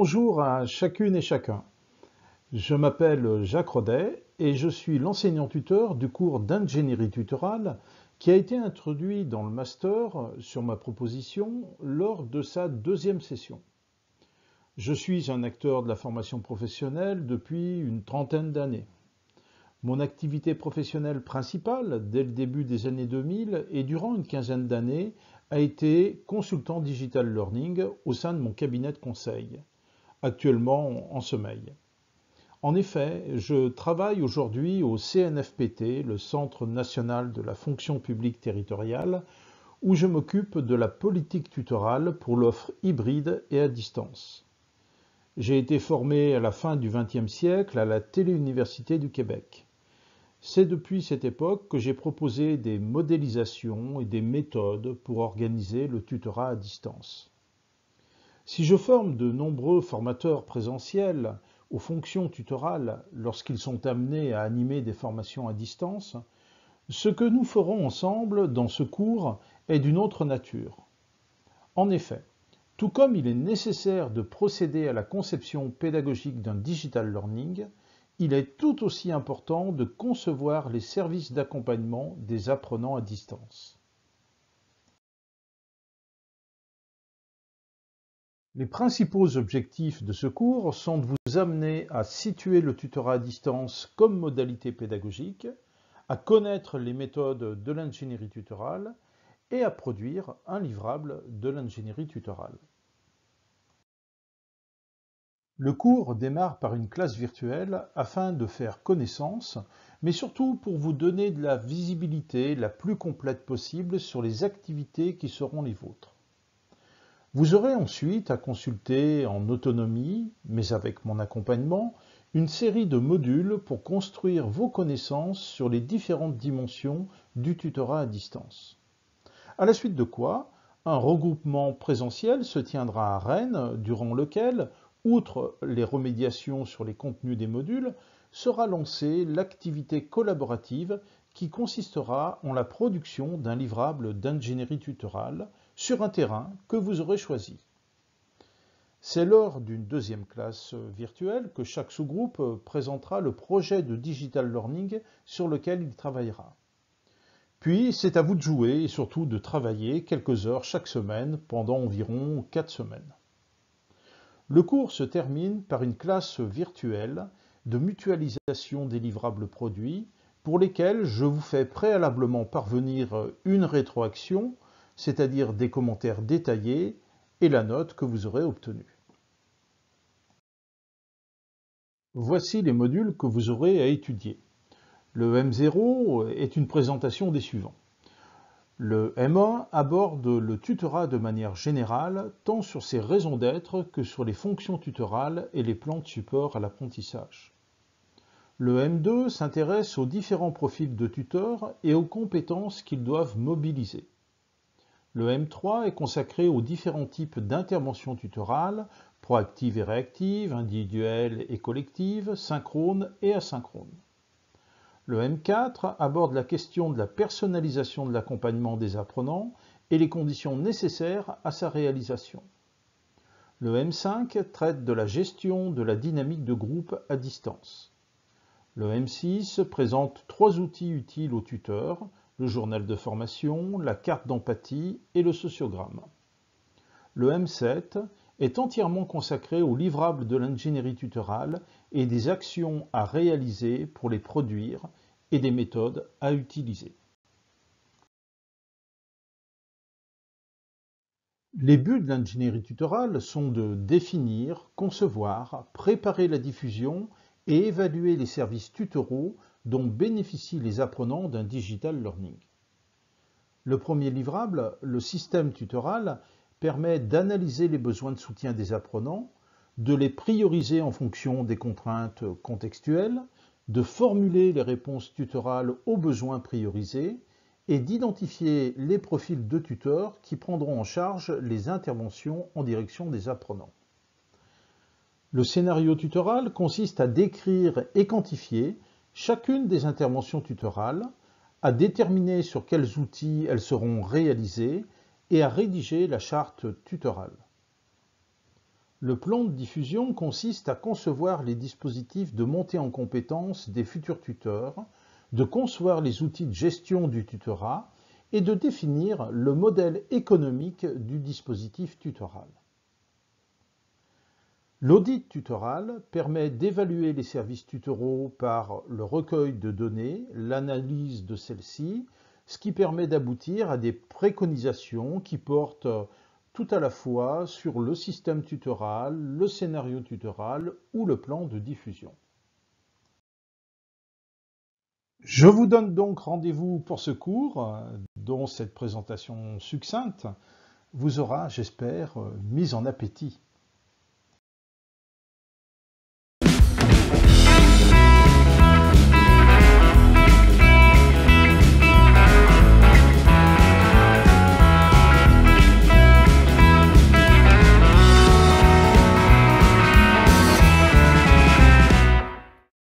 Bonjour à chacune et chacun. Je m'appelle Jacques Rodet et je suis l'enseignant-tuteur du cours d'ingénierie tutorale qui a été introduit dans le master sur ma proposition lors de sa deuxième session. Je suis un acteur de la formation professionnelle depuis une trentaine d'années. Mon activité professionnelle principale, dès le début des années 2000 et durant une quinzaine d'années, a été consultant digital learning au sein de mon cabinet de conseil, actuellement en sommeil. En effet, je travaille aujourd'hui au CNFPT, le Centre national de la fonction publique territoriale, où je m'occupe de la politique tutorale pour l'offre hybride et à distance. J'ai été formé à la fin du XXe siècle à la Téléuniversité du Québec. C'est depuis cette époque que j'ai proposé des modélisations et des méthodes pour organiser le tutorat à distance. Si je forme de nombreux formateurs présentiels aux fonctions tutorales lorsqu'ils sont amenés à animer des formations à distance, ce que nous ferons ensemble dans ce cours est d'une autre nature. En effet, tout comme il est nécessaire de procéder à la conception pédagogique d'un digital learning, il est tout aussi important de concevoir les services d'accompagnement des apprenants à distance. Les principaux objectifs de ce cours sont de vous amener à situer le tutorat à distance comme modalité pédagogique, à connaître les méthodes de l'ingénierie tutorale et à produire un livrable de l'ingénierie tutorale. Le cours démarre par une classe virtuelle afin de faire connaissance, mais surtout pour vous donner de la visibilité la plus complète possible sur les activités qui seront les vôtres. Vous aurez ensuite à consulter en autonomie, mais avec mon accompagnement, une série de modules pour construire vos connaissances sur les différentes dimensions du tutorat à distance. À la suite de quoi, un regroupement présentiel se tiendra à Rennes, durant lequel, outre les remédiations sur les contenus des modules, sera lancée l'activité collaborative qui consistera en la production d'un livrable d'ingénierie tutorale sur un terrain que vous aurez choisi. C'est lors d'une deuxième classe virtuelle que chaque sous-groupe présentera le projet de digital learning sur lequel il travaillera. Puis, c'est à vous de jouer et surtout de travailler quelques heures chaque semaine pendant environ 4 semaines. Le cours se termine par une classe virtuelle de mutualisation des livrables produits pour lesquels je vous fais préalablement parvenir une rétroaction, c'est-à-dire des commentaires détaillés et la note que vous aurez obtenue. Voici les modules que vous aurez à étudier. Le M0 est une présentation des suivants. Le M1 aborde le tutorat de manière générale, tant sur ses raisons d'être que sur les fonctions tutorales et les plans de support à l'apprentissage. Le M2 s'intéresse aux différents profils de tuteurs et aux compétences qu'ils doivent mobiliser. Le M3 est consacré aux différents types d'interventions tutorales, proactives et réactives, individuelles et collectives, synchrones et asynchrones. Le M4 aborde la question de la personnalisation de l'accompagnement des apprenants et les conditions nécessaires à sa réalisation. Le M5 traite de la gestion de la dynamique de groupe à distance. Le M6 présente 3 outils utiles aux tuteurs, le journal de formation, la carte d'empathie et le sociogramme. Le M7 est entièrement consacré au livrable de l'ingénierie tutorale et des actions à réaliser pour les produire et des méthodes à utiliser. Les buts de l'ingénierie tutorale sont de définir, concevoir, préparer la diffusion et évaluer les services tutoraux dont bénéficient les apprenants d'un digital learning. Le premier livrable, le système tutoral, permet d'analyser les besoins de soutien des apprenants, de les prioriser en fonction des contraintes contextuelles, de formuler les réponses tutorales aux besoins priorisés et d'identifier les profils de tuteurs qui prendront en charge les interventions en direction des apprenants. Le scénario tutoral consiste à décrire et quantifier chacune des interventions tutorales, à déterminer sur quels outils elles seront réalisées et à rédiger la charte tutorale. Le plan de diffusion consiste à concevoir les dispositifs de montée en compétences des futurs tuteurs, de concevoir les outils de gestion du tutorat et de définir le modèle économique du dispositif tutoral. L'audit tutoral permet d'évaluer les services tutoraux par le recueil de données, l'analyse de celles-ci, ce qui permet d'aboutir à des préconisations qui portent tout à la fois sur le système tutoral, le scénario tutoral ou le plan de diffusion. Je vous donne donc rendez-vous pour ce cours, dont cette présentation succincte vous aura, j'espère, mis en appétit.